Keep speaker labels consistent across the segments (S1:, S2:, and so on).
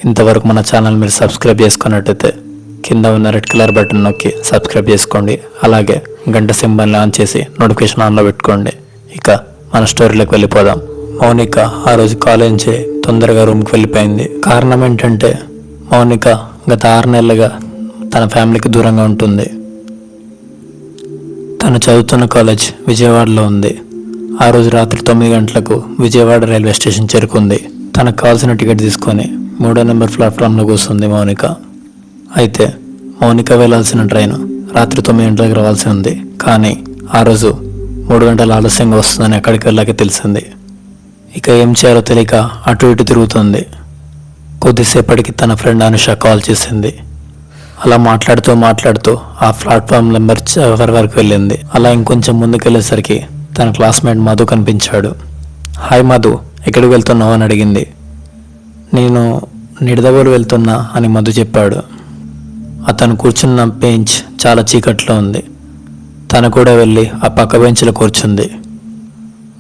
S1: ఇంతవరకు మన ఛానల్ మీరు సబ్స్క్రైబ్ చేసుకున్నట్టయితే కింద ఉన్న రెడ్ కలర్ బటన్ నొక్కి సబ్స్క్రైబ్ చేసుకోండి. అలాగే గంట సింబల్ని ఆన్ చేసి నోటిఫికేషన్ ఆన్లో పెట్టుకోండి. ఇక మన స్టోరీలోకి వెళ్ళిపోదాం. మౌనిక ఆ రోజు కాలేజ్ నుంచి తొందరగా రూమ్కి వెళ్ళిపోయింది. కారణం ఏంటంటే మౌనిక గత 6 నెలలుగా తన ఫ్యామిలీకి దూరంగా ఉంటుంది. తను చదువుతున్న కాలేజ్ విజయవాడలో ఉంది. ఆ రోజు రాత్రి 9 గంటలకు విజయవాడ రైల్వే స్టేషన్ చేరుకుంది. తనకు కావాల్సిన టికెట్ తీసుకొని 3వ నెంబర్ ప్లాట్ఫామ్లో కూర్చుంది మౌనిక. అయితే మౌనిక వెళ్లాల్సిన ట్రైన్ రాత్రి 9 గంటలకు రావాల్సి ఉంది. కానీ ఆ రోజు 3 గంటల ఆలస్యంగా వస్తుందని అక్కడికి వెళ్ళాక తెలిసింది. ఇక ఏం చేయాలో తెలియక అటు ఇటు తిరుగుతుంది. కొద్దిసేపటికి తన ఫ్రెండ్ అనుష కాల్ చేసింది. అలా మాట్లాడుతూ ఆ ప్లాట్ఫామ్ నెంబర్ చివరి వరకు వెళ్ళింది. అలా ఇంకొంచెం ముందుకు వెళ్ళేసరికి తన క్లాస్మేట్ మధు కనిపించాడు. హాయ్ మధు, ఎక్కడికి వెళ్తున్నావు అని అడిగింది. నేను నిడదవోలు వెళ్తున్నా అని మధు చెప్పాడు. అతను కూర్చున్న బెంచ్ చాలా చీకట్లో ఉంది. తను కూడా వెళ్ళి ఆ పక్క బెంచ్లో కూర్చుంది.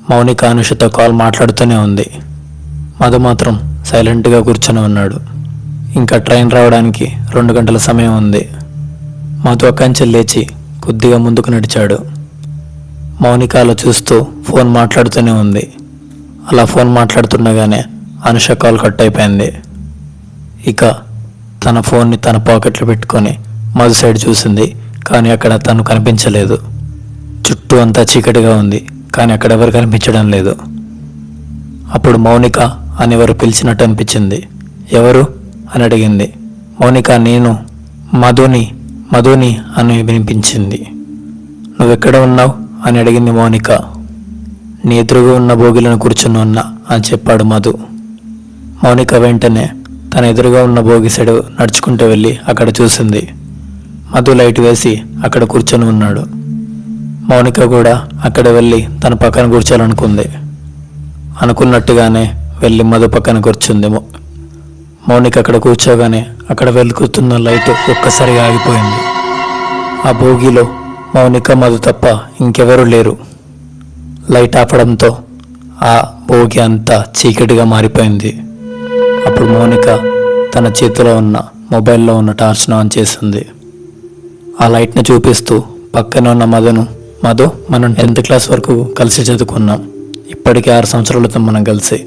S1: మౌనిక అనుషతో కాల్ మాట్లాడుతూనే ఉంది. మధు మాత్రం సైలెంట్గా కూర్చొని ఉన్నాడు. ఇంకా ట్రైన్ రావడానికి 2 గంటల సమయం ఉంది. మధు అక్కడి లేచి కొద్దిగా ముందుకు నడిచాడు. మౌనిక అలా చూస్తూ ఫోన్ మాట్లాడుతూనే ఉంది. అలా ఫోన్ మాట్లాడుతుండగానే అనుష కాల్ కట్ అయిపోయింది. ఇక తన ఫోన్ని తన పాకెట్లో పెట్టుకొని మధు సైడ్ చూసింది. కానీ అక్కడ తను కనిపించలేదు. చుట్టూ అంతా చీకటిగా ఉంది. కానీ అక్కడ ఎవరు కనిపించడం లేదు. అప్పుడు మౌనిక అని ఎవరు పిలిచినట్టు అనిపించింది. ఎవరు అని అడిగింది. మౌనిక, నేను మధుని అని వినిపించింది. నువ్వెక్కడ ఉన్నావు అని అడిగింది మౌనిక. నీ ఎదురుగా ఉన్న బోగిలను కూర్చుని ఉన్నా అని చెప్పాడు మధు. మౌనిక వెంటనే తన ఎదురుగా ఉన్న బోగి సైడు నడుచుకుంటూ వెళ్ళి అక్కడ చూసింది. మధు లైట్ వేసి అక్కడ కూర్చొని ఉన్నాడు. మౌనిక కూడా అక్కడ వెళ్ళి తన పక్కన కూర్చోాలనుకుంది. అనుకున్నట్టుగానే వెళ్ళి మధు పక్కన కూర్చుంది. మౌనిక అక్కడ కూర్చోగానే అక్కడ వెలుగుతున్న లైట్ ఒక్కసారిగా ఆగిపోయింది. ఆ బోగిలో మౌనిక మధు తప్ప ఇంకెవరూ లేరు. లైట్ ఆపడంతో ఆ బోగి అంతా చీకటిగా మారిపోయింది. అప్పుడు మౌనిక తన చేతిలో ఉన్న మొబైల్లో ఉన్న టార్చ్ను ఆన్ చేసింది. ఆ లైట్ను చూపిస్తూ పక్కన ఉన్న మధు, మనం 10th క్లాస్ వరకు కలిసి చదువుకున్నాం. ఇప్పటికీ 6 సంవత్సరాలతో మనం కలిసి,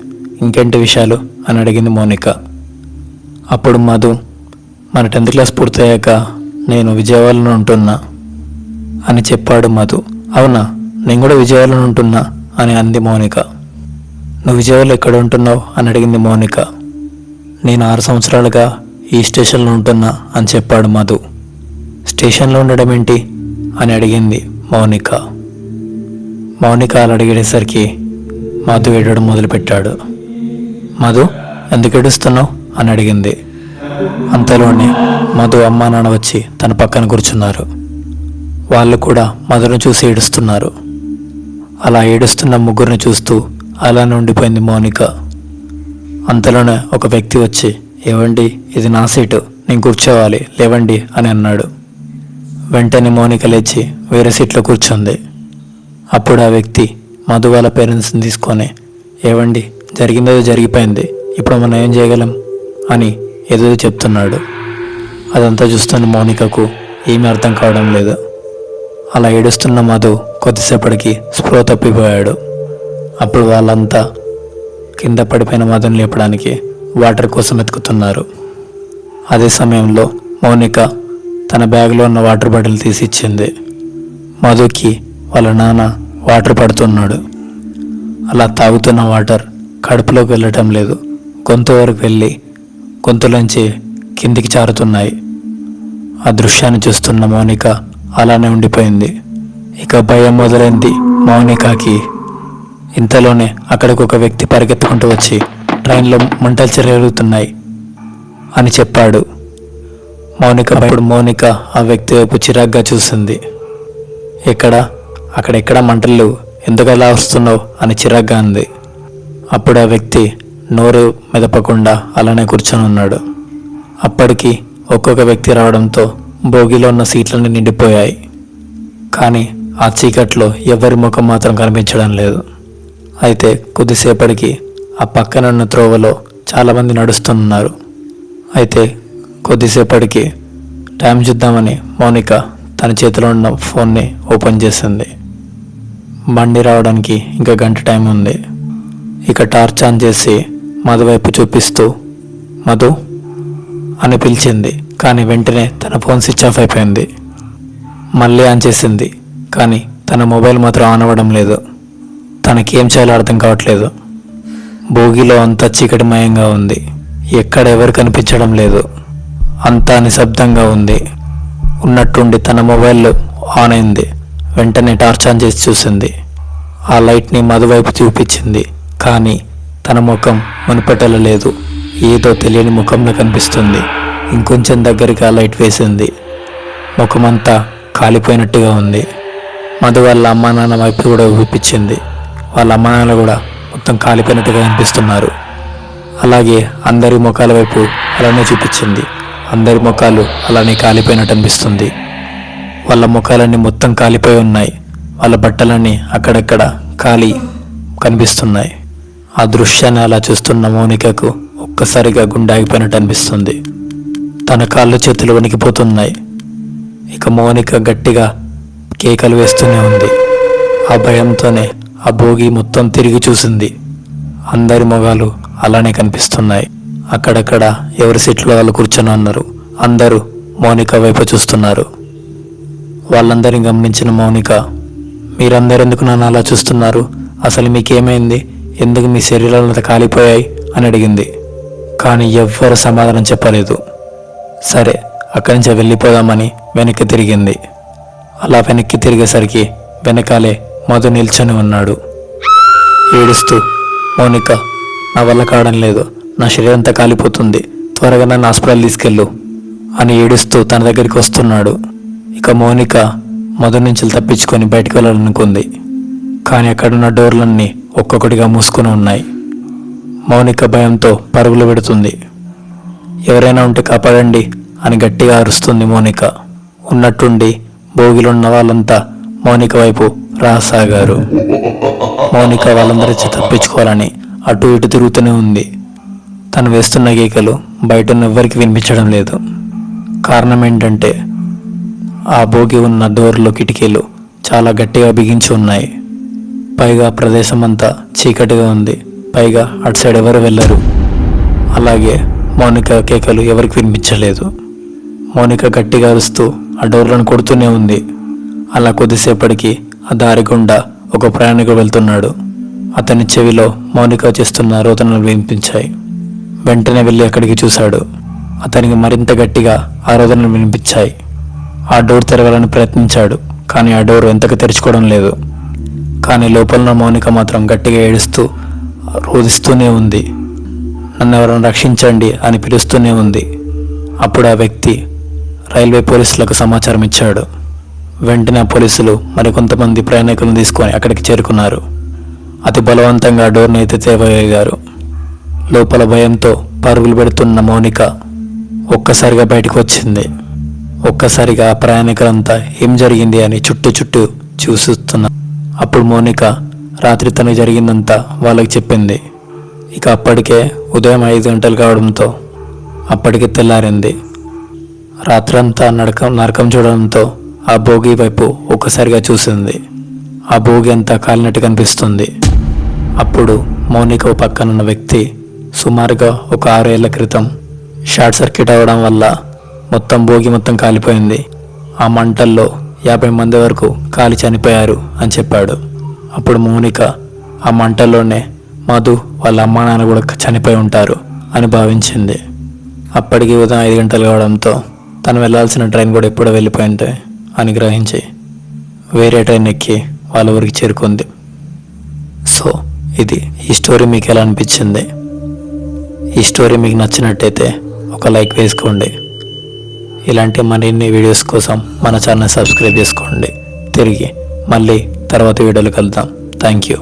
S1: ఇంకేంటి విషయాలు అని అడిగింది మౌనిక. అప్పుడు మధు, మన 10th క్లాస్ పూర్తయ్యాక నేను విజయవాడలో ఉంటున్నా అని చెప్పాడు మధు. అవునా, నేను కూడా విజయవాడలో ఉంటున్నా అని అంది మౌనిక. నువ్వు విజయవాడలో ఎక్కడ ఉంటున్నావు అని అడిగింది మౌనిక. నేను 6 సంవత్సరాలుగా ఈ స్టేషన్లో ఉంటున్నా అని చెప్పాడు మధు. స్టేషన్లో ఉండడం ఏంటి అని అడిగింది మౌనిక. అలా అడిగేసరికి మధు ఏడవడం మొదలుపెట్టాడు. మధు, ఎందుకు ఏడుస్తున్నావు అని అడిగింది. అంతలోనే మధు అమ్మా నాన్న వచ్చి తన పక్కన కూర్చున్నారు. వాళ్ళు కూడా మధును చూసి ఏడుస్తున్నారు. అలా ఏడుస్తున్న ముగ్గురిని చూస్తూ అలానే ఉండిపోయింది మౌనిక. అంతలోనే ఒక వ్యక్తి వచ్చి, ఏవండి, ఇది నా సీటు, నేను కూర్చోవాలి, లేవండి అని అన్నాడు. వెంటనే మౌనిక లేచి వేరే సీట్లో కూర్చుంది. అప్పుడు ఆ వ్యక్తి మధు వాళ్ళ పేరెంట్స్ని తీసుకొని, ఏవండి, జరిగిందేదో జరిగిపోయింది, ఇప్పుడు మనం ఏం చేయగలం అని ఏదో చెప్తున్నాడు. అదంతా చూస్తున్న మౌనికకు ఏమీ అర్థం కావడం లేదు. అలా ఏడుస్తున్న మధు కొద్దిసేపటికి స్పృహ తప్పిపోయాడు. అప్పుడు వాళ్ళంతా కింద పడిపోయిన మధుని లేపడానికి వాటర్ కోసం వెతుకుతున్నారు. అదే సమయంలో మౌనిక తన బ్యాగ్లో ఉన్న వాటర్ బాటిల్ తీసి ఇచ్చింది. మధుకి వాళ్ళ నాన్న వాటర్ పడుతున్నాడు. అలా తాగుతున్న వాటర్ కడుపులోకి వెళ్ళటం లేదు. గొంతు వరకు వెళ్ళి గొంతులోంచి కిందికి జారుతున్నాయి. ఆ దృశ్యాన్ని చూస్తున్న మౌనిక అలానే ఉండిపోయింది. ఇక భయం మొదలైంది మౌనికకి. ఇంతలోనే అక్కడికి ఒక వ్యక్తి పరిగెత్తుకుంటూ వచ్చి, ట్రైన్లో మంటలు చెరుగుతున్నాయి అని చెప్పాడు. మౌనిక ఆ వ్యక్తి వైపు చిరాగ్గా చూసింది. అక్కడెక్కడ మంటలు, ఎందుకు అలా వస్తున్నావు అని చిరాగ్గా అంది. అప్పుడు ఆ వ్యక్తి నోరు మెదపకుండా అలానే కూర్చొని ఉన్నాడు. అప్పటికి ఒక్కొక్క వ్యక్తి రావడంతో బోగిలో ఉన్న సీట్లన్నీ నిండిపోయాయి. కానీ ఆ చీకట్లో ఎవరి ముఖం మాత్రం కనిపించడం లేదు. అయితే కొద్దిసేపటికి ఆ పక్కనున్న త్రోవలో చాలామంది నడుస్తున్నారు. అయితే కొద్దిసేపటికి టైం చూద్దామని మౌనిక తన చేతిలో ఉన్న ఫోన్ని ఓపెన్ చేసింది. బండి రావడానికి ఇంకా గంట టైం ఉంది. ఇక టార్చ్ ఆన్ చేసి మధు వైపు చూపిస్తూ మధు అని పిలిచింది. కానీ వెంటనే తన ఫోన్ స్విచ్ ఆఫ్ అయిపోయింది. మళ్ళీ ఆన్ చేసింది, కానీ తన మొబైల్ మాత్రం ఆన్ అవ్వడం లేదు. తనకేం చేయాలో అర్థం కావట్లేదు. భోగిలో అంతా చీకటిమయంగా ఉంది. ఎక్కడ ఎవరు కనిపించడం లేదు. అంతా నిశ్శబ్దంగా ఉంది. ఉన్నట్టుండి తన మొబైల్ ఆన్ అయింది. వెంటనే టార్చ్ ఆన్ చేసి చూసింది. ఆ లైట్ని మధు వైపు చూపించింది, కానీ తన ముఖం మునిపెట్టల లేదు. ఏదో తెలియని ముఖంలో కనిపిస్తుంది. ఇంకొంచెం దగ్గరికి ఆ లైట్ వేసింది. ముఖమంతా కాలిపోయినట్టుగా ఉంది. మధు వాళ్ళ అమ్మా నాన్న వైపు కూడా చూపించింది. వాళ్ళ అమ్మా నాన్న కూడా మొత్తం కాలిపోయినట్టుగా కనిపిస్తున్నారు. అలాగే అందరి ముఖాల వైపు అలానే చూపించింది. అందరి ముఖాలు అలానే కాలిపోయినట్టు అనిపిస్తుంది. వాళ్ళ ముఖాలన్నీ మొత్తం కాలిపోయి ఉన్నాయి. వాళ్ళ బట్టలన్నీ అక్కడక్కడ కాలి కనిపిస్తున్నాయి. ఆ దృశ్యాన్ని అలా చూస్తున్న మౌనికకు ఒక్కసారిగా గుండె ఆగిపోయినట్టు అనిపిస్తుంది. తన కాళ్ళు చేతులు వణికిపోతున్నాయి. ఇక మౌనిక గట్టిగా కేకలు వేస్తూనే ఉంది. ఆ భయంతోనే ఆ భోగి మొత్తం తిరిగి చూసింది. అందరి మొగాలు అలానే కనిపిస్తున్నాయి. అక్కడక్కడ ఎవరి సీట్లో వాళ్ళు కూర్చొని ఉన్నారు. అందరూ మౌనిక వైపు చూస్తున్నారు. వాళ్ళందరిని గమనించిన మౌనిక, మీరందరూ ఎందుకు నన్ను అలా చూస్తున్నారు? అసలు మీకేమైంది? ఎందుకు మీ శరీరాలంతా కాలిపోయాయి అని అడిగింది. కానీ ఎవ్వరు సమాధానం చెప్పలేదు. సరే, అక్కడి నుంచి వెళ్ళిపోదామని వెనక్కి తిరిగింది. అలా వెనక్కి తిరిగేసరికి వెనకాలే మధు నిల్చొని ఉన్నాడు. ఏడుస్తూ, మౌనిక, నా వల్ల కావడం లేదు, నా శరీరం అంతా కాలిపోతుంది, త్వరగా నన్ను హాస్పిటల్ తీసుకెళ్ళు అని ఏడుస్తూ తన దగ్గరికి వస్తున్నాడు. ఇక మౌనిక మధు నుంచి తప్పించుకొని బయటకు వెళ్ళాలనుకుంది. కానీ అక్కడున్న డోర్లన్నీ ఒక్కొక్కటిగా మూసుకొని ఉన్నాయి. మౌనిక భయంతో పరుగులు పెడుతుంది. ఎవరైనా ఉంటే కాపాడండి అని గట్టిగా అరుస్తుంది మౌనిక. ఉన్నట్టుండి భోగిలున్న వాళ్ళంతా మౌనిక వైపు రాసాగారు. మౌనిక వాళ్ళందరి తప్పించుకోవాలని అటు ఇటు తిరుగుతూనే ఉంది. తను వేస్తున్న కేకలు బయట ఎవ్వరికి వినిపించడం లేదు. కారణం ఏంటంటే ఆ భోగి ఉన్న డోర్లో కిటికీలు చాలా గట్టిగా బిగించి ఉన్నాయి. పైగా ప్రదేశం అంతా చీకటిగా ఉంది. పైగా అటు సైడ్ ఎవరు వెళ్ళరు. అలాగే మౌనిక కేకలు ఎవరికి వినిపించలేదు. మౌనిక గట్టిగా అరుస్తూ ఆ డోర్లను కొడుతూనే ఉంది. అలా కొద్దిసేపటికి ఆ దారి గుండా ఒక ప్రయాణికుడు వెళ్తున్నాడు. అతని చెవిలో మౌనిక చేస్తున్న రోదనలు వినిపించాయి. వెంటనే వెళ్ళి అక్కడికి చూశాడు. అతనికి మరింత గట్టిగా ఆ రోదనలు వినిపించాయి. ఆ డోర్ తెరవాలని ప్రయత్నించాడు, కానీ ఆ డోర్ ఎంతకు తెరుచుకోవడం లేదు. కానీ లోపల మౌనిక మాత్రం గట్టిగా ఏడుస్తూ రోదిస్తూనే ఉంది. నన్ను ఎవరైనా రక్షించండి అని పిలుస్తూనే ఉంది. అప్పుడు ఆ వ్యక్తి రైల్వే పోలీసులకు సమాచారం ఇచ్చాడు. వెంటనే పోలీసులు మరికొంతమంది ప్రయాణికులను తీసుకొని అక్కడికి చేరుకున్నారు. అతి బలవంతంగా డోర్ని ఎత్తితేయగలిగారు. లోపల భయంతో పరుగులు పెడుతున్న మౌనిక ఒక్కసారిగా బయటకు వచ్చింది. ఒక్కసారిగా ఆ ప్రయాణికులంతా ఏం జరిగింది అని చుట్టూ చూస్తున్నారు. అప్పుడు మౌనిక రాత్రి తనకు జరిగిందంతా వాళ్ళకి చెప్పింది. ఇక అప్పటికే ఉదయం 5 గంటలు కావడంతో అప్పటికి తెల్లారింది. రాత్రంతా నరకం చూడడంతో ఆ భోగి వైపు ఒక్కసారిగా చూసింది. ఆ భోగి అంతా కాలినట్టు కనిపిస్తుంది. అప్పుడు మౌనిక పక్కనున్న వ్యక్తి సుమారుగా ఒక 6 ఏళ్ల క్రితం షార్ట్ సర్క్యూట్ అవ్వడం వల్ల భోగి మొత్తం కాలిపోయింది. ఆ మంటల్లో 50 మంది వరకు కాలి చనిపోయారు అని చెప్పాడు. అప్పుడు మౌనిక ఆ మంటల్లోనే మధు వాళ్ళ అమ్మా నాన్న కూడా చనిపోయి ఉంటారు అని భావించింది. అప్పటికి ఉదయం 5 గంటలు కావడంతో తను వెళ్ళాల్సిన ట్రైన్ కూడా ఎప్పుడో వెళ్ళిపోయింది అని గ్రహించి వేరే ట్రైన్ ఎక్కి వాళ్ళ ఊరికి చేరుకుంది. సో ఈ స్టోరీ మీకు ఎలా అనిపించింది? ఈ స్టోరీ మీకు నచ్చినట్టయితే ఒక లైక్ వేసుకోండి. ఇలాంటి మరిన్ని వీడియోస్ కోసం మన ఛానల్ సబ్స్క్రైబ్ చేసుకోండి. తిరిగి మళ్ళీ తర్వాత వీడియోలు కలుద్దాం. Thank you.